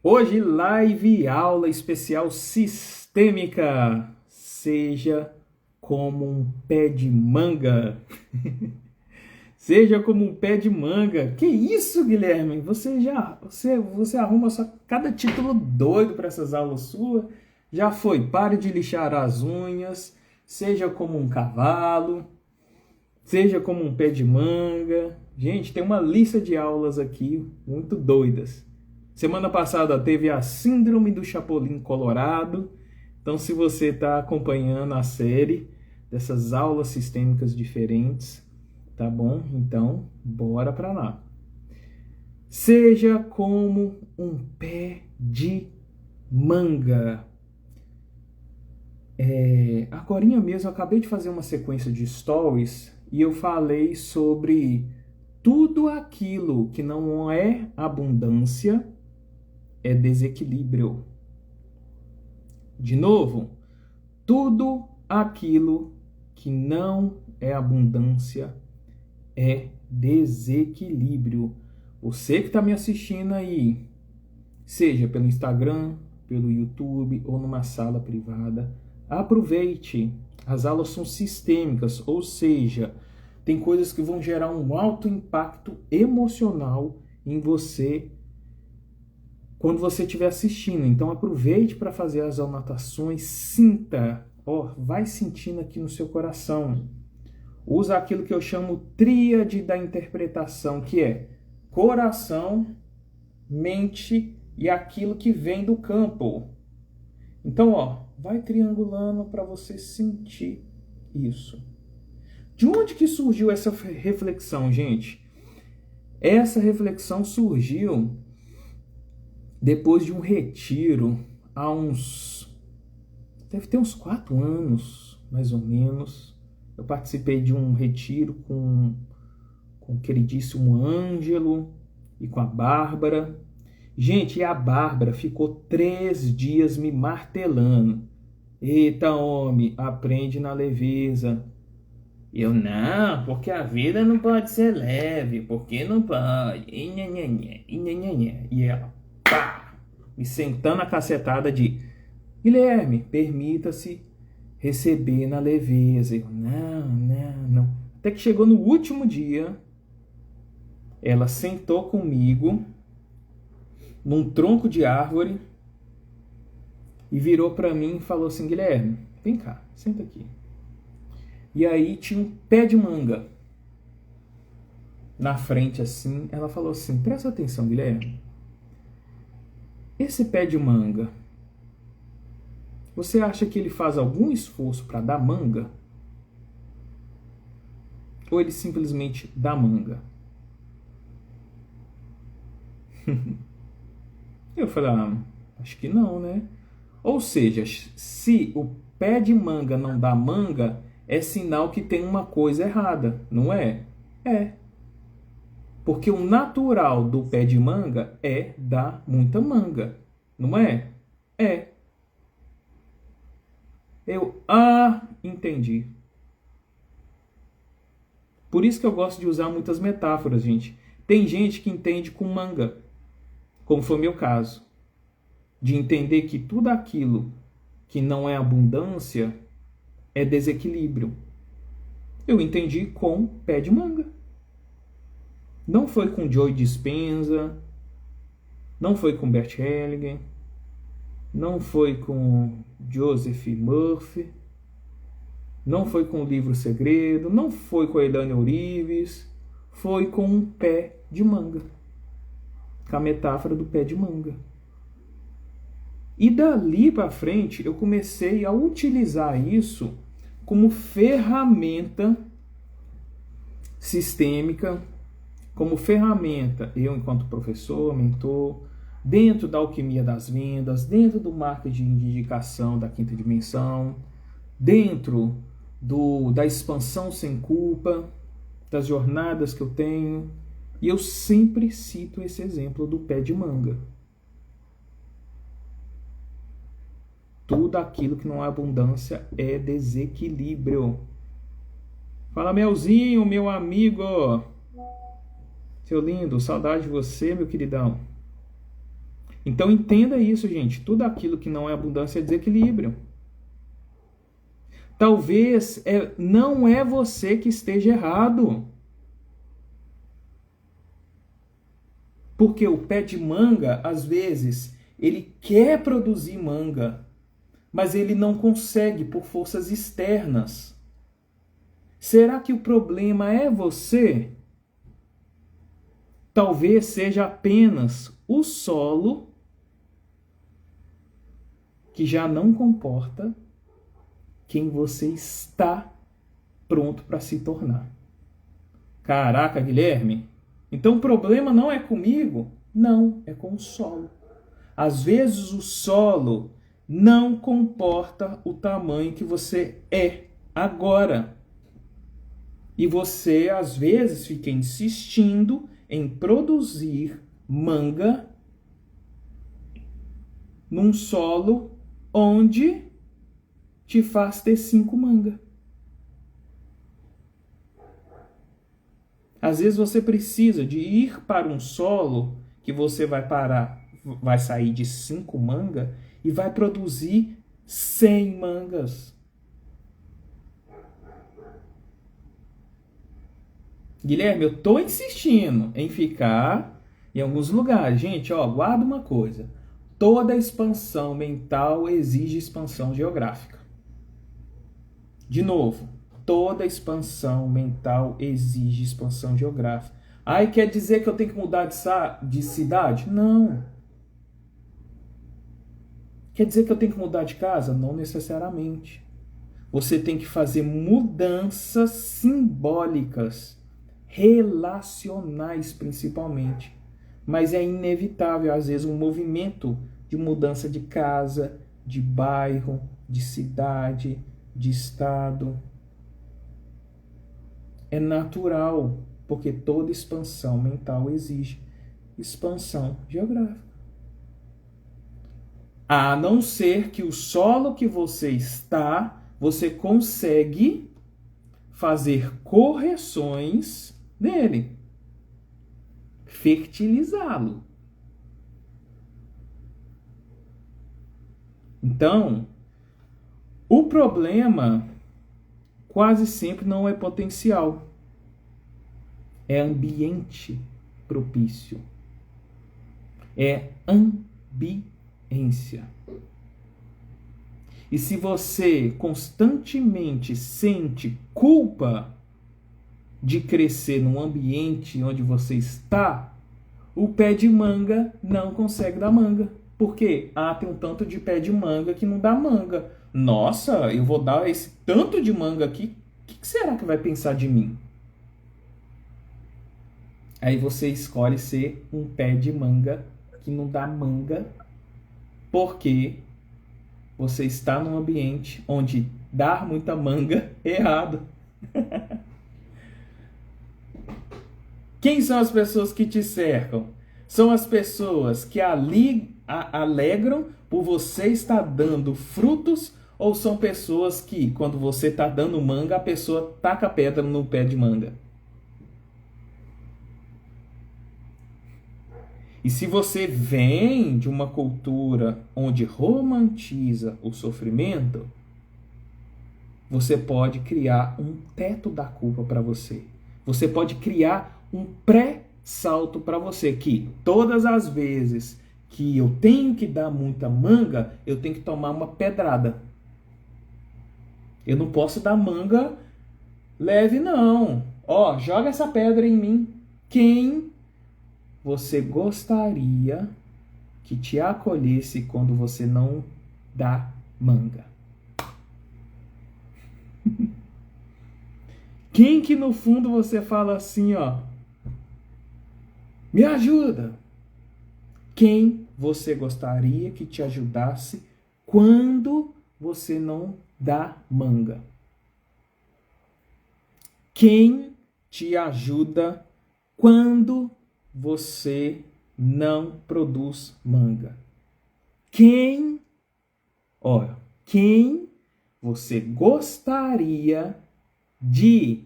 Hoje, live aula especial sistêmica. Seja como um pé de manga. Seja como um pé de manga. Que isso, Guilherme? Você arruma só cada título doido para essas aulas suas. Já foi. Pare de lixar as unhas. Seja como um cavalo. Seja como um pé de manga. Gente, tem uma lista de aulas aqui muito doidas. Semana passada teve a Síndrome do Chapolin Colorado. Então, se você está acompanhando a série dessas aulas sistêmicas diferentes, tá bom? Então, bora para lá. Seja como um pé de manga. Agorinha mesmo, eu acabei de fazer uma sequência de stories e eu falei sobre tudo aquilo que não é abundância é desequilíbrio. De novo, tudo aquilo que não é abundância é desequilíbrio. Você que está me assistindo aí, seja pelo Instagram, pelo YouTube ou numa sala privada, aproveite. As aulas são sistêmicas, ou seja, tem coisas que vão gerar um alto impacto emocional em você quando você estiver assistindo. Então aproveite para fazer as anotações, sinta, vai sentindo aqui no seu coração. Usa aquilo que eu chamo tríade da interpretação, que é coração, mente e aquilo que vem do campo. Então, vai triangulando para você sentir isso. De onde que surgiu essa reflexão, gente? Essa reflexão surgiu depois de um retiro, deve ter uns 4 anos, mais ou menos. Eu participei de um retiro com o queridíssimo Ângelo e com a Bárbara. Gente, e a Bárbara ficou 3 dias me martelando. Eita, homem, aprende na leveza. Eu, não, porque a vida não pode ser leve, porque não pode. E ela, pá, me sentando a cacetada de Guilherme, permita-se receber na leveza. Eu, não. Até que chegou no último dia, ela sentou comigo num tronco de árvore e virou para mim e falou assim: Guilherme, vem cá, senta aqui. E aí tinha um pé de manga na frente assim. Ela falou assim: presta atenção, Guilherme. Esse pé de manga, você acha que ele faz algum esforço para dar manga? Ou ele simplesmente dá manga? Eu falei, acho que não, né? Ou seja, se o pé de manga não dá manga, é sinal que tem uma coisa errada, não é? É. Porque o natural do pé de manga é dar muita manga, não é? É. Eu, entendi. Por isso que eu gosto de usar muitas metáforas, gente. Tem gente que entende com manga, como foi meu caso, de entender que tudo aquilo que não é abundância é desequilíbrio. Eu entendi com pé de manga. Não foi com Joe Dispenza, não foi com Bert Hellinger, não foi com Joseph Murphy, não foi com o livro Segredo, não foi com a Elaine Orives, foi com um pé de manga, com a metáfora do pé de manga. E dali para frente eu comecei a utilizar isso como ferramenta sistêmica, como ferramenta, eu enquanto professor, mentor, dentro da alquimia das vendas, dentro do marketing de indicação da quinta dimensão, dentro da expansão sem culpa, das jornadas que eu tenho. E eu sempre cito esse exemplo do pé de manga. Tudo aquilo que não é abundância é desequilíbrio. Fala, Melzinho, meu amigo. Seu lindo, saudade de você, meu queridão. Então entenda isso, gente. Tudo aquilo que não é abundância é desequilíbrio. Talvez não é você que esteja errado. Porque o pé de manga, às vezes, ele quer produzir manga, mas ele não consegue por forças externas. Será que o problema é você? Talvez seja apenas o solo que já não comporta quem você está pronto para se tornar. Caraca, Guilherme, então o problema não é comigo? Não, é com o solo. Às vezes o solo não comporta o tamanho que você é agora. E você, às vezes, fica insistindo em produzir manga num solo onde te faz ter 5 mangas. Às vezes você precisa de ir para um solo que você vai sair de 5 mangas e vai produzir 100 mangas. Guilherme, eu tô insistindo em ficar em alguns lugares. Gente, guarda uma coisa. Toda expansão mental exige expansão geográfica. De novo, toda expansão mental exige expansão geográfica. Aí quer dizer que eu tenho que mudar de cidade? Não. Quer dizer que eu tenho que mudar de casa? Não necessariamente. Você tem que fazer mudanças simbólicas, relacionais principalmente. Mas é inevitável, às vezes, um movimento de mudança de casa, de bairro, de cidade, de estado. É natural, porque toda expansão mental exige expansão geográfica. A não ser que o solo que você está, você consegue fazer correções nele, fertilizá-lo. Então, o problema quase sempre não é potencial, é ambiente propício, é ambiência. E se você constantemente sente culpa de crescer num ambiente onde você está, o pé de manga não consegue dar manga. Por quê? Tem um tanto de pé de manga que não dá manga. Nossa, eu vou dar esse tanto de manga aqui, o que será que vai pensar de mim? Aí você escolhe ser um pé de manga que não dá manga, porque você está num ambiente onde dar muita manga é errado. Quem são as pessoas que te cercam? São as pessoas que alegram por você estar dando frutos, ou são pessoas que, quando você está dando manga, a pessoa taca pedra no pé de manga? E se você vem de uma cultura onde romantiza o sofrimento, você pode criar um teto da culpa para você. Você pode criar um pré-salto para você, que todas as vezes que eu tenho que dar muita manga, eu tenho que tomar uma pedrada. Eu não posso dar manga leve, não. Joga essa pedra em mim. Quem você gostaria que te acolhesse quando você não dá manga? Quem que no fundo você fala assim, me ajuda? Quem você gostaria que te ajudasse quando você não dá manga? Quem te ajuda quando você não produz manga? Quem você gostaria de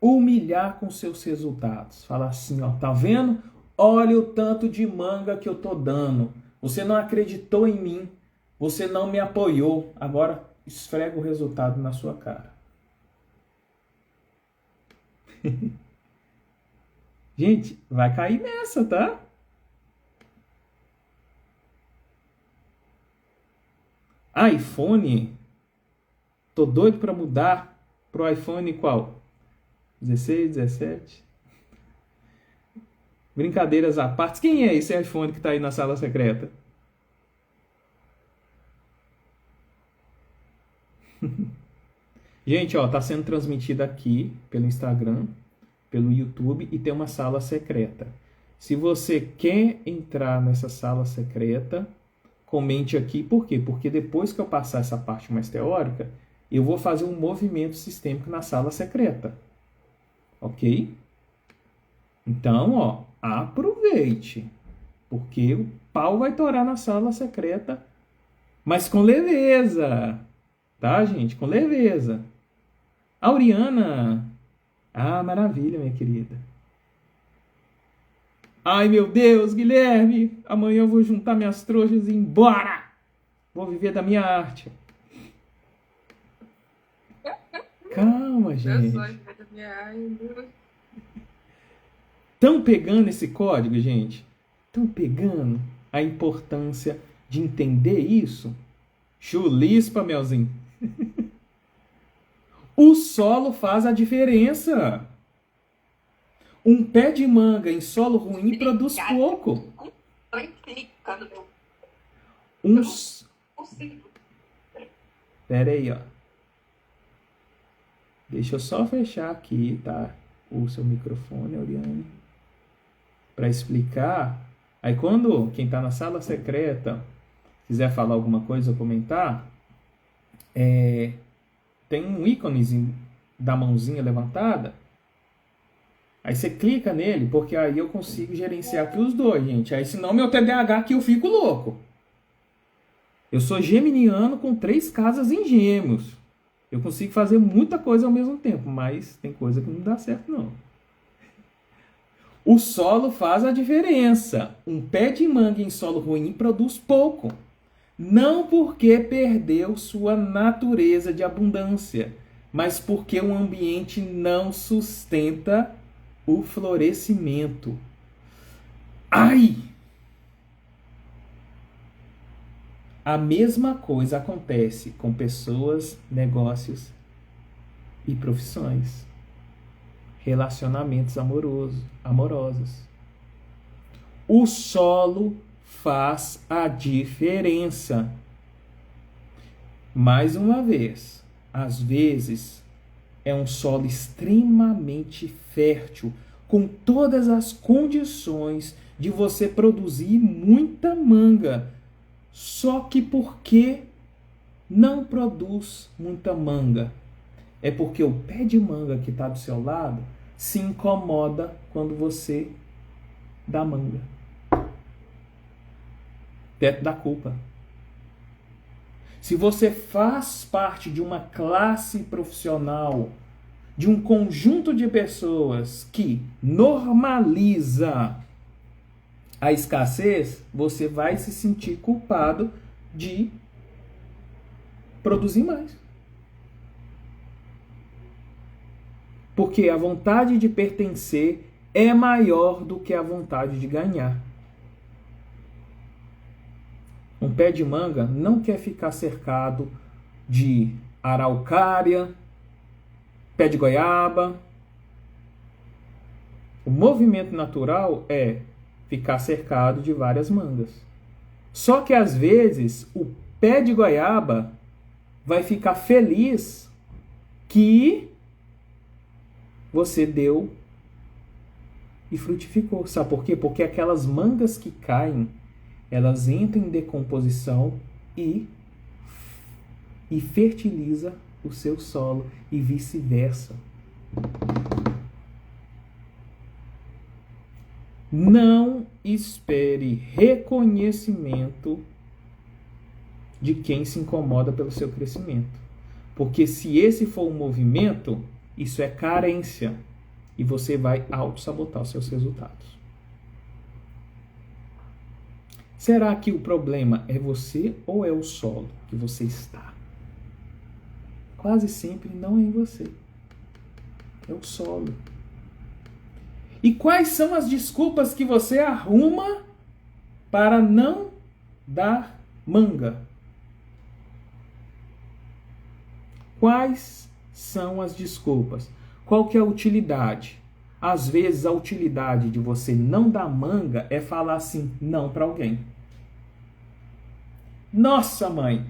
humilhar com seus resultados? Fala assim, tá vendo? olha o tanto de manga que eu tô dando. Você não acreditou em mim. Você não me apoiou. Agora esfrega o resultado na sua cara. Gente, vai cair nessa, tá? iPhone. Tô doido para mudar pro iPhone qual? 16, 17? Brincadeiras à parte. Quem é esse iPhone que tá aí na sala secreta? Gente, ó, tá sendo transmitido aqui pelo Instagram, pelo YouTube e tem uma sala secreta. Se você quer entrar nessa sala secreta, comente aqui. Por quê? Porque depois que eu passar essa parte mais teórica, eu vou fazer um movimento sistêmico na sala secreta. Ok? Então, ó, aproveite. Porque o pau vai torar na sala secreta, mas com leveza. Tá, gente? Com leveza. Auriana. Ah, maravilha, minha querida. Ai, meu Deus, Guilherme. Amanhã eu vou juntar minhas trouxas e ir embora. Vou viver da minha arte. Calma, gente. Estão pegando esse código, gente? Estão pegando a importância de entender isso? Chulispa, Melzinho. O solo faz a diferença. Um pé de manga em solo ruim produz pouco. Pera aí, ó. Deixa eu só fechar aqui, tá? O seu microfone, Auriane. Para explicar. Aí quando quem tá na sala secreta quiser falar alguma coisa ou comentar, tem um íconezinho da mãozinha levantada. Aí você clica nele, porque aí eu consigo gerenciar aqui os dois, gente. Aí senão meu TDAH aqui eu fico louco. Eu sou geminiano com 3 casas em Gêmeos. Eu consigo fazer muita coisa ao mesmo tempo, mas tem coisa que não dá certo não. O solo faz a diferença. Um pé de manga em solo ruim produz pouco. Não porque perdeu sua natureza de abundância, mas porque o ambiente não sustenta o florescimento. Ai! A mesma coisa acontece com pessoas, negócios e profissões. Relacionamentos amorosos. O solo faz a diferença. Mais uma vez, às vezes é um solo extremamente fértil, com todas as condições de você produzir muita manga. Só que porque não produz muita manga? É porque o pé de manga que está do seu lado se incomoda quando você dá manga. Teto da culpa. Se você faz parte de uma classe profissional, de um conjunto de pessoas que normaliza a escassez, você vai se sentir culpado de produzir mais. Porque a vontade de pertencer é maior do que a vontade de ganhar. Um pé de manga não quer ficar cercado de araucária, pé de goiaba. O movimento natural é ficar cercado de várias mangas. Só que às vezes o pé de goiaba vai ficar feliz que você deu e frutificou. Sabe por quê? Porque aquelas mangas que caem, elas entram em decomposição e fertiliza o seu solo e vice-versa. Não espere reconhecimento de quem se incomoda pelo seu crescimento. Porque se esse for um movimento, isso é carência. E você vai auto-sabotar os seus resultados. Será que o problema é você ou é o solo que você está? Quase sempre não é em você. É o solo. E quais são as desculpas que você arruma para não dar manga? Quais são as desculpas? Qual que é a utilidade? Às vezes a utilidade de você não dar manga é falar assim, não para alguém. Nossa, mãe,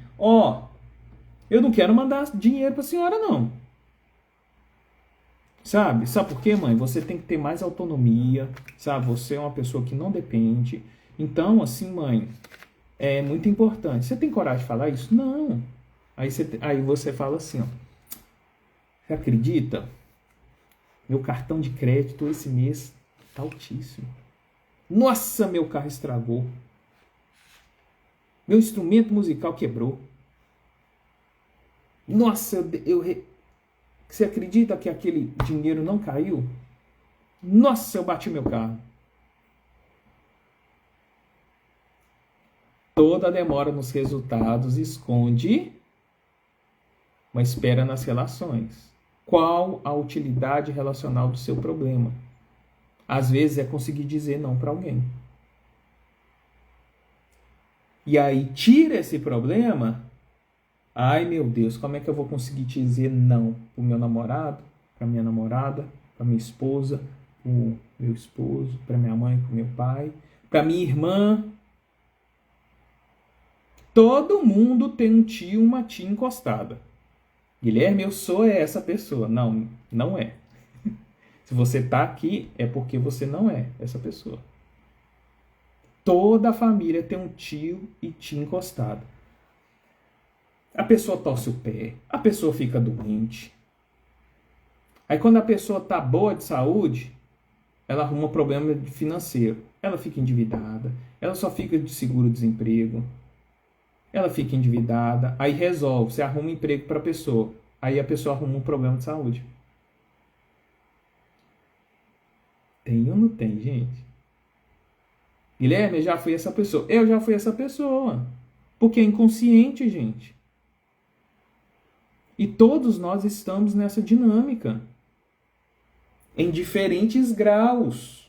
eu não quero mandar dinheiro para a senhora, não. Sabe? Sabe por quê, mãe? Você tem que ter mais autonomia, sabe? Você é uma pessoa que não depende. Então, assim, mãe, é muito importante. Você tem coragem de falar isso? Não. Aí você fala assim, ó. Você acredita? Meu cartão de crédito esse mês tá altíssimo. Nossa, meu carro estragou. Meu instrumento musical quebrou. Nossa, você acredita que aquele dinheiro não caiu? Nossa, eu bati meu carro. Toda demora nos resultados esconde uma espera nas relações. Qual a utilidade relacional do seu problema? Às vezes é conseguir dizer não para alguém. E aí tira esse problema. Ai, meu Deus, como é que eu vou conseguir dizer não pro meu namorado, pra minha namorada, pra minha esposa, pro meu esposo, pra minha mãe, pro meu pai, pra minha irmã? Todo mundo tem um tio, uma tia encostada. Guilherme, eu sou essa pessoa. Não, não é. Se você tá aqui, é porque você não é essa pessoa. Toda a família tem um tio e tia encostada. A pessoa torce o pé, a pessoa fica doente. Aí quando a pessoa tá boa de saúde, ela arruma um problema financeiro. Ela fica endividada, ela só fica de seguro-desemprego. Ela fica endividada, aí resolve, você arruma um emprego para a pessoa. Aí a pessoa arruma um problema de saúde. Tem ou não tem, gente? Guilherme, eu já fui essa pessoa. Eu já fui essa pessoa. Porque é inconsciente, gente. E todos nós estamos nessa dinâmica. Em diferentes graus.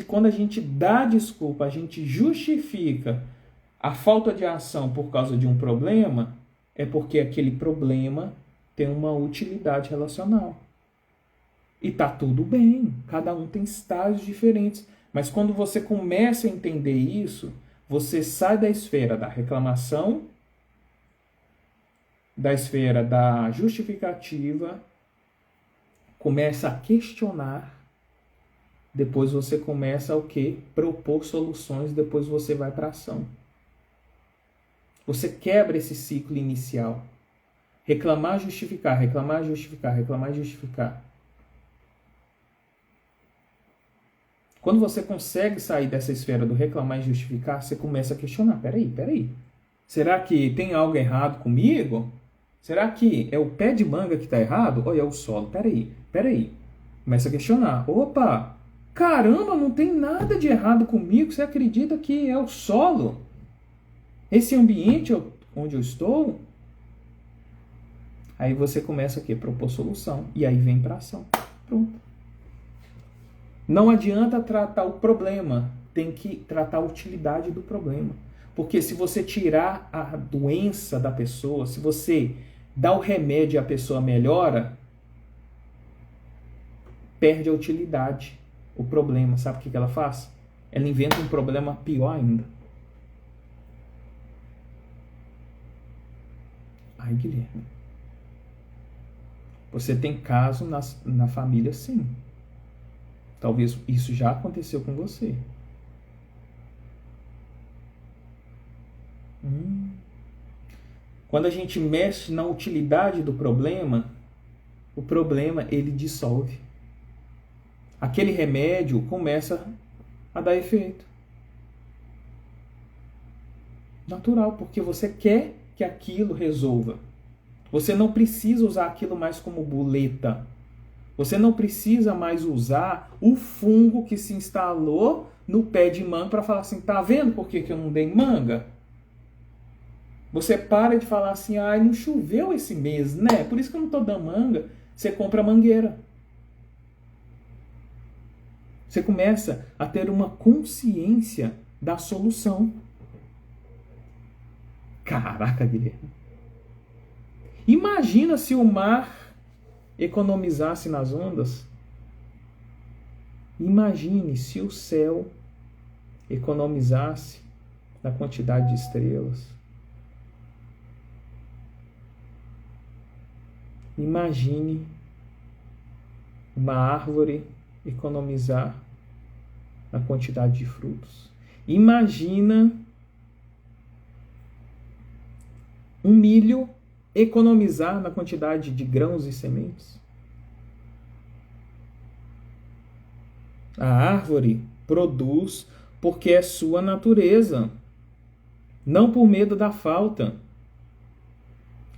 Quando a gente dá desculpa, a gente justifica a falta de ação por causa de um problema, é porque aquele problema tem uma utilidade relacional. E tá tudo bem, cada um tem estágios diferentes. Mas quando você começa a entender isso, você sai da esfera da reclamação, da esfera da justificativa, começa a questionar, depois você começa o quê? Propor soluções, depois você vai para a ação. Você quebra esse ciclo inicial. Reclamar, justificar, reclamar, justificar, reclamar, justificar. Quando você consegue sair dessa esfera do reclamar e justificar, você começa a questionar. Peraí. Será que tem algo errado comigo? Será que é o pé de manga que está errado? Ou é o solo? Peraí. Começa a questionar. Opa, caramba, não tem nada de errado comigo. Você acredita que é o solo? Esse ambiente onde eu estou? Aí você começa a propor solução. E aí vem para ação. Pronto. Não adianta tratar o problema. Tem que tratar a utilidade do problema. Porque se você tirar a doença da pessoa, se você dá o remédio e a pessoa melhora, perde a utilidade. O problema, sabe o que ela faz? Ela inventa um problema pior ainda. Ai, Guilherme. Você tem caso na família, sim. Talvez isso já aconteceu com você. Quando a gente mexe na utilidade do problema, o problema ele dissolve. Aquele remédio começa a dar efeito. Natural, porque você quer que aquilo resolva. Você não precisa usar aquilo mais como boleta. Você não precisa mais usar o fungo que se instalou no pé de manga para falar assim, tá vendo por que eu não dei manga? Você para de falar assim, ai, não choveu esse mês, né? Por isso que eu não tô dando manga. Você compra mangueira. Você começa a ter uma consciência da solução. Caraca, Guilherme. Imagina se o mar economizasse nas ondas. Imagine se o céu economizasse na quantidade de estrelas. Imagine uma árvore economizar na quantidade de frutos. Imagina um milho economizar na quantidade de grãos e sementes. A árvore produz porque é sua natureza, não por medo da falta,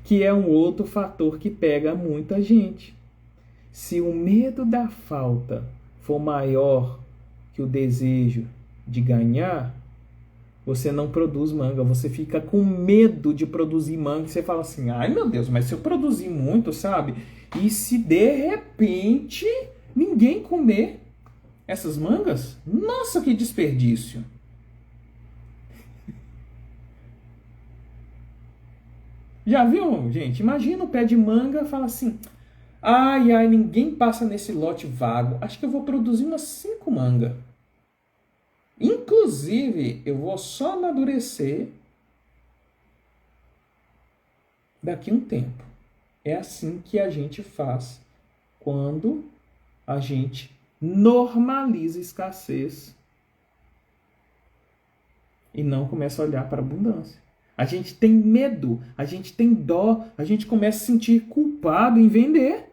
que é um outro fator que pega muita gente. Se o medo da falta for maior que o desejo de ganhar, você não produz manga, você fica com medo de produzir manga e você fala assim, ai meu Deus, mas se eu produzir muito, sabe? E se de repente ninguém comer essas mangas? Nossa, que desperdício! Já viu, gente? Imagina o pé de manga e fala assim, ai, ninguém passa nesse lote vago, acho que eu vou produzir umas 5 mangas. Inclusive, eu vou só amadurecer daqui a um tempo. É assim que a gente faz quando a gente normaliza a escassez e não começa a olhar para a abundância. A gente tem medo, a gente tem dó, a gente começa a se sentir culpado em vender.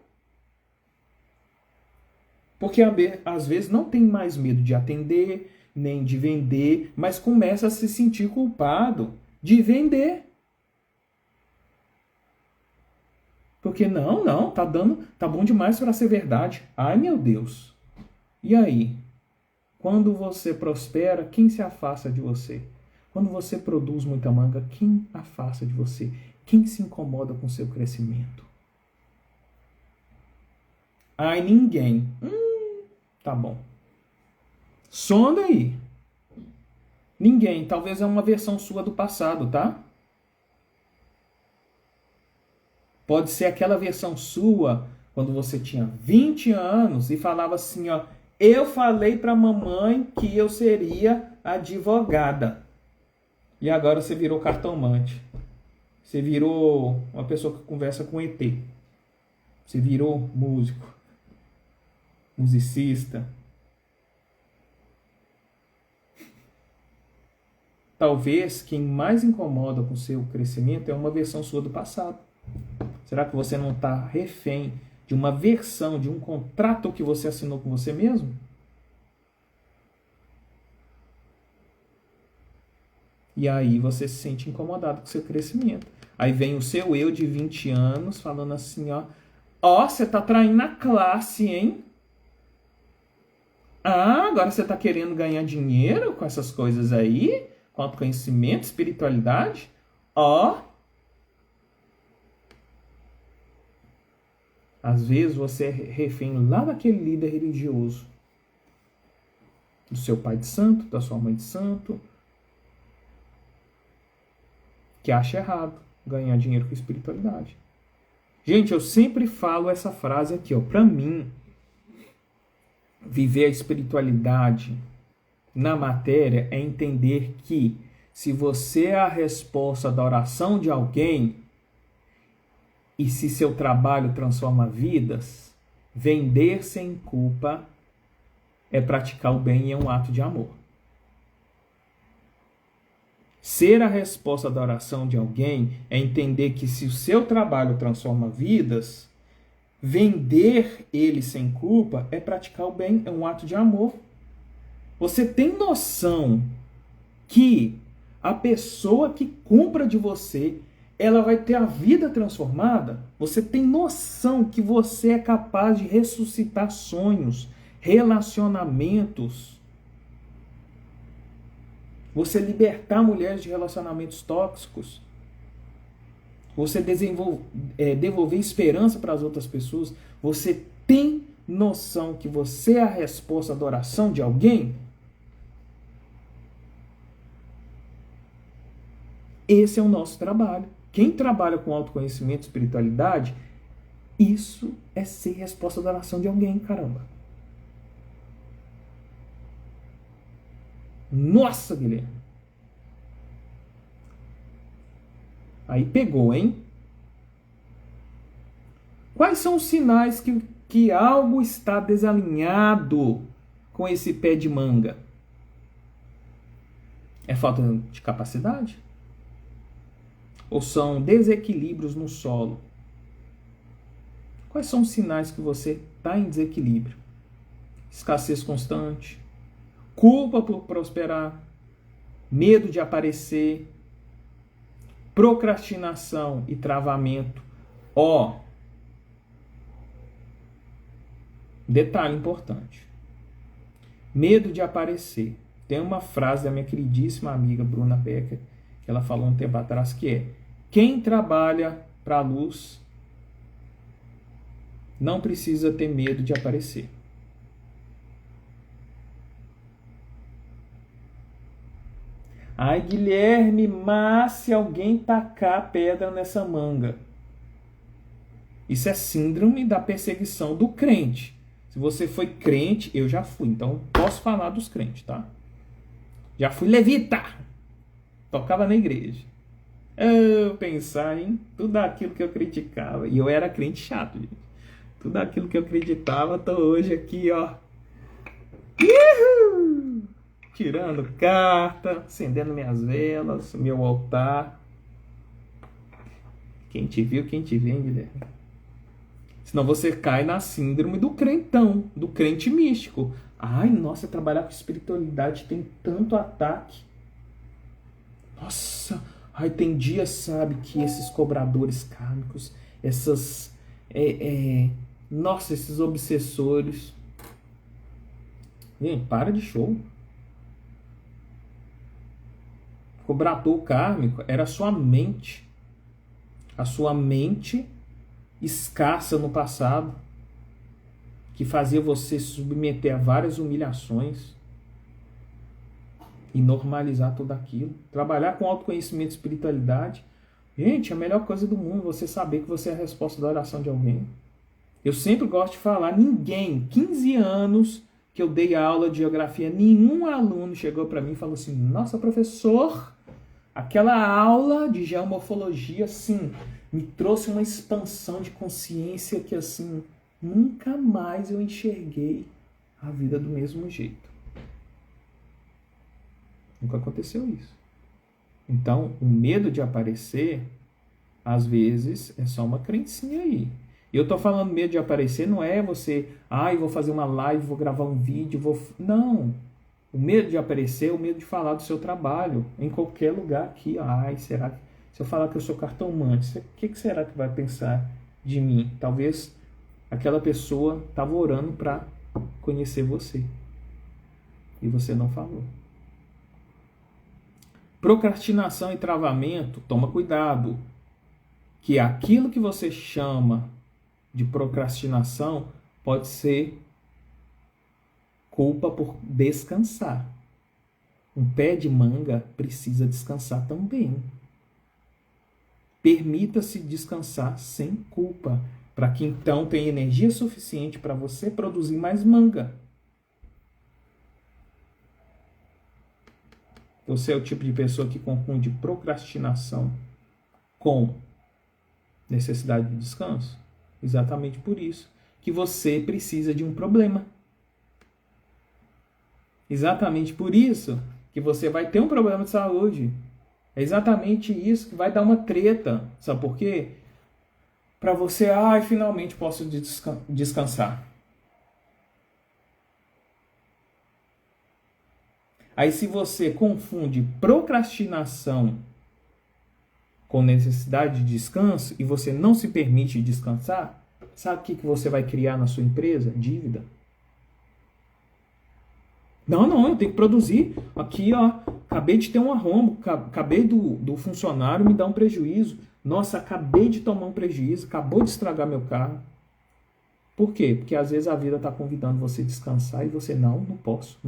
Porque às vezes não tem mais medo de atender, nem de vender, mas começa a se sentir culpado de vender. Porque não, tá bom demais para ser verdade. Ai, meu Deus. E aí? Quando você prospera, quem se afasta de você? Quando você produz muita manga, quem afasta de você? Quem se incomoda com o seu crescimento? Ai, ninguém. Tá bom. Sonda aí. Ninguém. Talvez é uma versão sua do passado, tá? Pode ser aquela versão sua quando você tinha 20 anos e falava assim, ó, eu falei pra mamãe que eu seria advogada. E agora você virou cartomante. Você virou uma pessoa que conversa com ET. Você virou músico. Musicista. Talvez quem mais incomoda com o seu crescimento é uma versão sua do passado. Será que você não está refém de uma versão, de um contrato que você assinou com você mesmo? E aí você se sente incomodado com o seu crescimento. Aí vem o seu eu de 20 anos falando assim, ó, você tá traindo a classe, hein? Ah, agora você tá querendo ganhar dinheiro com essas coisas aí? Com autoconhecimento, espiritualidade? Ó. Às vezes você é refém lá daquele líder religioso. Do seu pai de santo, da sua mãe de santo. Que acha errado ganhar dinheiro com espiritualidade. Gente, eu sempre falo essa frase aqui, ó. Pra mim, viver a espiritualidade na matéria é entender que se você é a resposta da oração de alguém e se seu trabalho transforma vidas, vender sem culpa é praticar o bem e é um ato de amor. Ser a resposta da oração de alguém é entender que se o seu trabalho transforma vidas, vender ele sem culpa é praticar o bem, é um ato de amor. Você tem noção que a pessoa que compra de você ela vai ter a vida transformada. Você tem noção que você é capaz de ressuscitar sonhos, relacionamentos. Você libertar mulheres de relacionamentos tóxicos. Você devolver esperança para as outras pessoas. Você tem noção que você é a resposta da oração de alguém? Esse é o nosso trabalho. Quem trabalha com autoconhecimento e espiritualidade, isso é ser resposta da oração de alguém, caramba. Nossa, Guilherme. Aí pegou, hein? Quais são os sinais que algo está desalinhado com esse pé de manga? É falta de capacidade? Ou são desequilíbrios no solo? Quais são os sinais que você está em desequilíbrio? Escassez constante, culpa por prosperar, medo de aparecer, procrastinação e travamento. Detalhe importante. Medo de aparecer. Tem uma frase da minha queridíssima amiga Bruna Becker, que ela falou um tempo atrás, que é: quem trabalha para a luz não precisa ter medo de aparecer. Ai, Guilherme, mas se alguém tacar pedra nessa manga. Isso é síndrome da perseguição do crente. Se você foi crente, eu já fui, então posso falar dos crentes, tá? Já fui levita. Tocava na igreja. Eu pensar em tudo aquilo que eu criticava. E eu era crente chato, gente. Tudo aquilo que eu acreditava, tô hoje aqui, ó. Uhul! Tirando carta, acendendo minhas velas, meu altar. Quem te viu, quem te vê, hein, Guilherme? Senão você cai na síndrome do crentão, do crente místico. Ai, nossa, trabalhar com espiritualidade tem tanto ataque. Nossa, ai, tem dias, sabe, que esses cobradores kármicos, nossa, esses obsessores. Gente, para de show. Cobrador kármico era a sua mente. A sua mente escassa no passado, que fazia você se submeter a várias humilhações e normalizar tudo aquilo. Trabalhar com autoconhecimento e espiritualidade. Gente, a melhor coisa do mundo é você saber que você é a resposta da oração de alguém. Eu sempre gosto de falar, 15 anos que eu dei aula de geografia, nenhum aluno chegou para mim e falou assim: nossa, professor, aquela aula de geomorfologia, assim, me trouxe uma expansão de consciência que, assim, nunca mais eu enxerguei a vida do mesmo jeito. Nunca aconteceu isso. Então, o medo de aparecer, às vezes, é só uma crencinha aí. E eu tô falando medo de aparecer, não é você, eu vou fazer uma live, vou gravar um vídeo, Não. O medo de aparecer é o medo de falar do seu trabalho, em qualquer lugar aqui. Será que, se eu falar que eu sou cartomante, o que será que vai pensar de mim? Talvez aquela pessoa estava orando para conhecer você. E você não falou. Procrastinação e travamento, toma cuidado. Que aquilo que você chama de procrastinação pode ser culpa por descansar. Um pé de manga precisa descansar também. Permita-se descansar sem culpa, para que então tenha energia suficiente para você produzir mais manga. Você é o tipo de pessoa que confunde procrastinação com necessidade de descanso? Exatamente por isso que você precisa de um problema. Exatamente por isso que você vai ter um problema de saúde. É exatamente isso que vai dar uma treta. Sabe por quê? Para você, finalmente posso descansar. Aí se você confunde procrastinação com necessidade de descanso e você não se permite descansar, sabe o que você vai criar na sua empresa? Dívida. Não, eu tenho que produzir. Aqui, ó, acabei de ter um arrombo, acabei do funcionário me dar um prejuízo. Nossa, acabei de tomar um prejuízo, acabou de estragar meu carro. Por quê? Porque às vezes a vida está convidando você a descansar e você, não posso.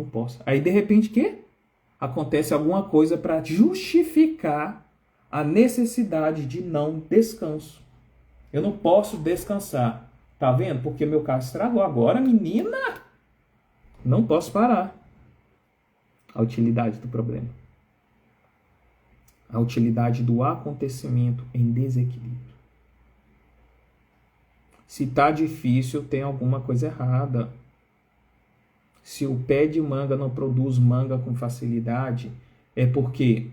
Aí, de repente, o quê? Acontece alguma coisa para justificar a necessidade de não descanso. Eu não posso descansar. Tá vendo? Porque meu carro estragou. Agora, menina, não posso parar. A utilidade do problema. A utilidade do acontecimento em desequilíbrio. Se tá difícil, tem alguma coisa errada. Se o pé de manga não produz manga com facilidade, é porque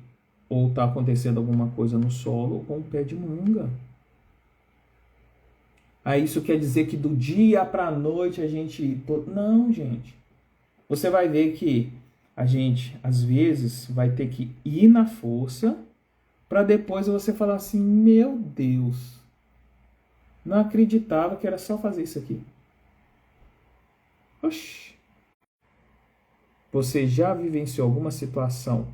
ou está acontecendo alguma coisa no solo com o pé de manga. Aí isso quer dizer que do dia para a noite a gente... Não, gente. Você vai ver que a gente, às vezes, vai ter que ir na força para depois você falar assim, meu Deus, não acreditava que era só fazer isso aqui. Oxi. Você já vivenciou alguma situação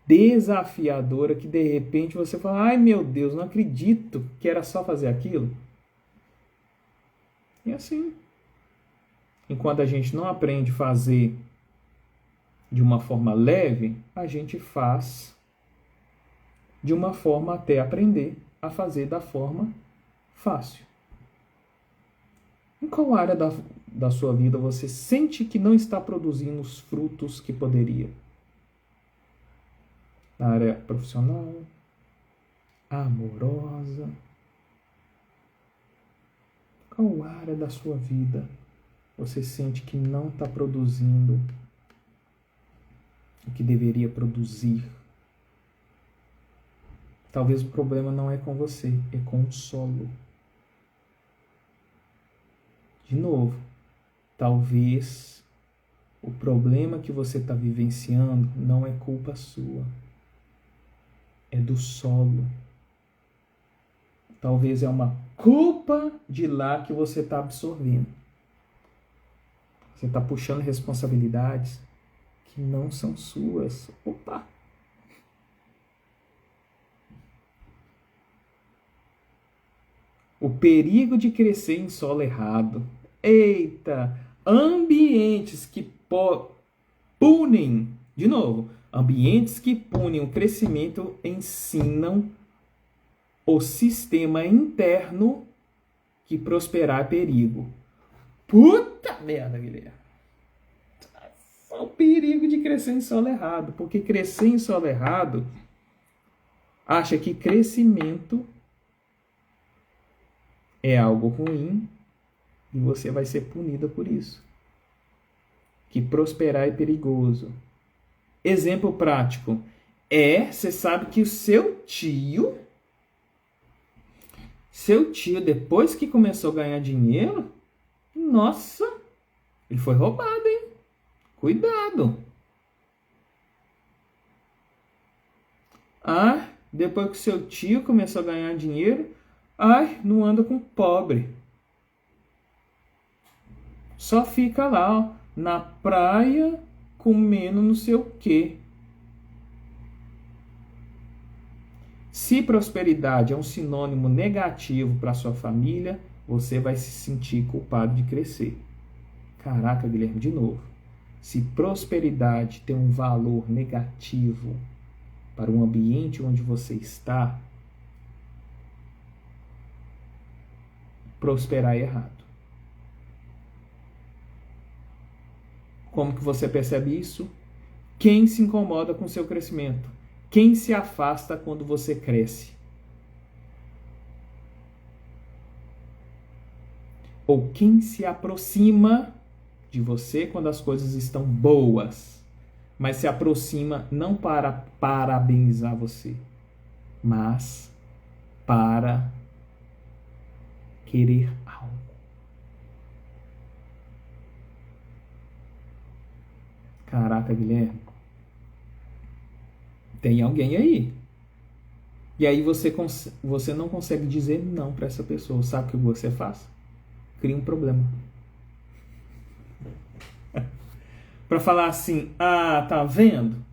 desafiadora que de repente você fala, ai meu Deus, não acredito que era só fazer aquilo? E assim, enquanto a gente não aprende a fazer de uma forma leve, a gente faz de uma forma até aprender a fazer da forma fácil. Em qual área da sua vida você sente que não está produzindo os frutos que poderia? Na área profissional, amorosa? Qual área da sua vida você sente que não está produzindo o que deveria produzir? Talvez o problema não é com você, é com o solo. De novo, talvez o problema que você está vivenciando não é culpa sua, é do solo. Talvez é uma culpa de lá que você está absorvendo. Você está puxando responsabilidades que não são suas. Opa! O perigo de crescer em solo errado. Eita! Ambientes que punem, de novo, ambientes que punem o crescimento ensinam o sistema interno que prosperar é perigo. Puta merda, Guilherme. O perigo de crescer em solo errado. Porque crescer em solo errado acha que crescimento é algo ruim e você vai ser punida por isso. Que prosperar é perigoso. Exemplo prático. Você sabe que o seu tio, depois que começou a ganhar dinheiro, nossa, ele foi roubado, hein? Cuidado. Depois que o seu tio começou a ganhar dinheiro, não anda com pobre. Só fica lá, ó, na praia, comendo não sei o quê. Se prosperidade é um sinônimo negativo para sua família, você vai se sentir culpado de crescer. Caraca, Guilherme, de novo. Se prosperidade tem um valor negativo para o ambiente onde você está, prosperar é errado. Como que você percebe isso? Quem se incomoda com o seu crescimento? Quem se afasta quando você cresce? Ou quem se aproxima de você quando as coisas estão boas, mas se aproxima não para parabenizar você, mas para querer algo. Caraca, Guilherme. Tem alguém aí. E aí você não consegue dizer não para essa pessoa. Sabe o que você faz? Cria um problema. Para falar assim, ah, tá vendo?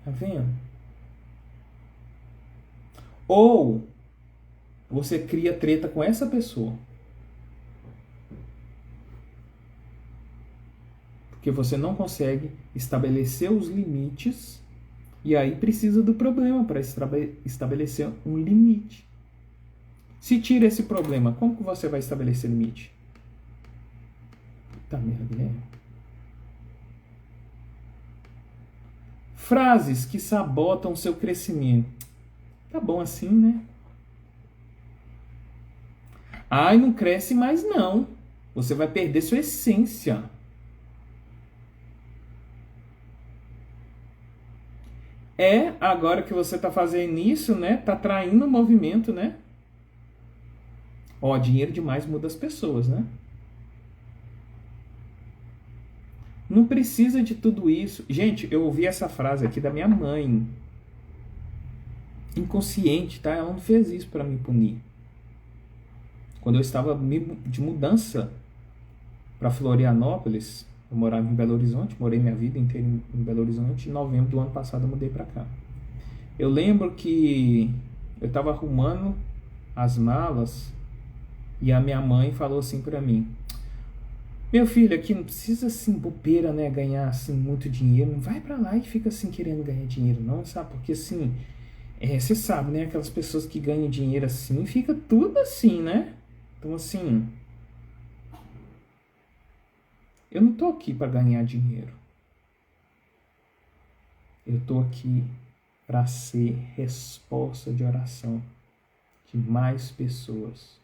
Tá vendo? Ou você cria treta com essa pessoa. Porque você não consegue estabelecer os limites e aí precisa do problema para estabelecer um limite. Se tira esse problema, como que você vai estabelecer limite? Puta merda, né? Frases que sabotam seu crescimento. Tá bom assim, né? Ai, não cresce mais não. Você vai perder sua essência. Agora que você tá fazendo isso, né? Tá traindo o movimento, né? Ó, dinheiro demais muda as pessoas, né? Não precisa de tudo isso. Gente, eu ouvi essa frase aqui da minha mãe. Inconsciente, tá? Ela não fez isso para me punir. Quando eu estava de mudança para Florianópolis, eu morava em Belo Horizonte, morei minha vida inteira em Belo Horizonte. Em novembro do ano passado eu mudei para cá. Eu lembro que eu estava arrumando as malas e a minha mãe falou assim para mim: meu filho, aqui não precisa assim bobeira, né, ganhar assim muito dinheiro, não vai para lá e fica assim querendo ganhar dinheiro não, sabe? Porque assim, você sabe, né, aquelas pessoas que ganham dinheiro assim, fica tudo assim, né? Então assim, eu não tô aqui para ganhar dinheiro. Eu tô aqui para ser resposta de oração de mais pessoas.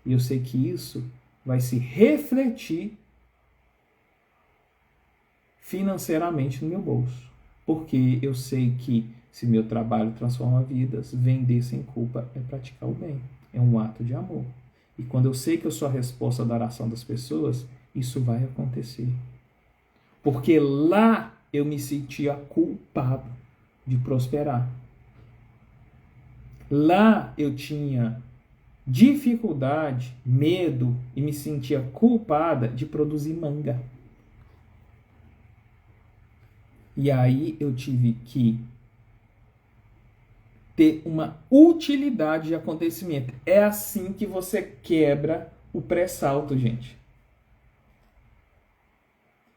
E eu sei que isso vai se refletir financeiramente no meu bolso. Porque eu sei que se meu trabalho transforma vidas, vender sem culpa é praticar o bem. É um ato de amor. E quando eu sei que eu sou a resposta da oração das pessoas, isso vai acontecer. Porque lá eu me sentia culpado de prosperar. Lá eu tinha dificuldade, medo e me sentia culpada de produzir manga. E aí eu tive que ter uma utilidade de acontecimento. É assim que você quebra o pré-salto, gente.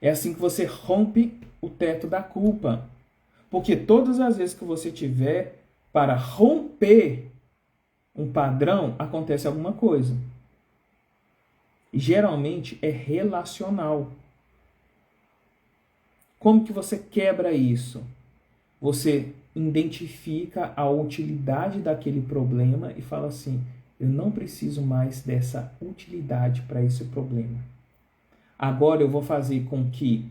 É assim que você rompe o teto da culpa. Porque todas as vezes que você tiver para romper um padrão, acontece alguma coisa. E geralmente é relacional. Como que você quebra isso? Você identifica a utilidade daquele problema e fala assim: eu não preciso mais dessa utilidade para esse problema. Agora eu vou fazer com que